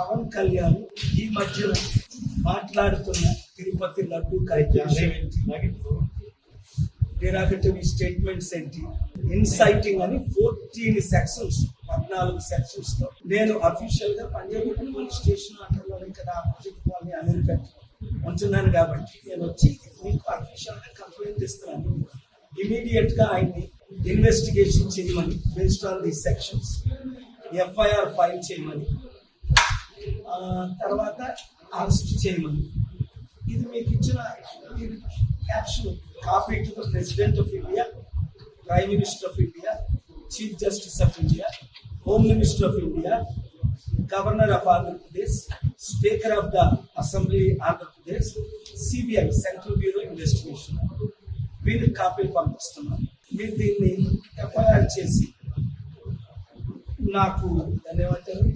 పవన్ కళ్యాణ్ ఈ మధ్యన మాట్లాడుతున్న తిరుపతి లడ్డు డెరాగేటరీ స్టేట్మెంట్స్ ఏంటి, ఇన్సైటింగ్ అని 14 సెక్షన్స్ 14 సెక్షన్స్ తో నేను అఫీషియల్ గా పంజాబీ పోలీస్ స్టేషన్ ఆటోలోనే కదా ఆపోజిట్ కాలనీ అమీర్పేట ఉంటున్నాను కాబట్టి నేను వచ్చి మీకు అఫీషియల్ గా కంప్లైంట్ ఇస్తున్నాను. ఇమీడియట్ గా ఆయన్ని ఇన్వెస్టిగేషన్ చేయమని, based on the sections FIR file చేయమని, తర్వాత అరెస్ట్ చేయమని. ఇది మీకు ఇచ్చిన action copy to the president of India, prime minister of India, chief justice of India, home minister of India, governor of Andhra Pradesh, speaker of the assembly Andhra Pradesh, CBI central bureau investigation వీళ్ళకి కాపీలు పంపిస్తున్నాను. మీరు దీన్ని ఎఫ్ఐఆర్ చేసి నాకు ధన్యవాదాలు.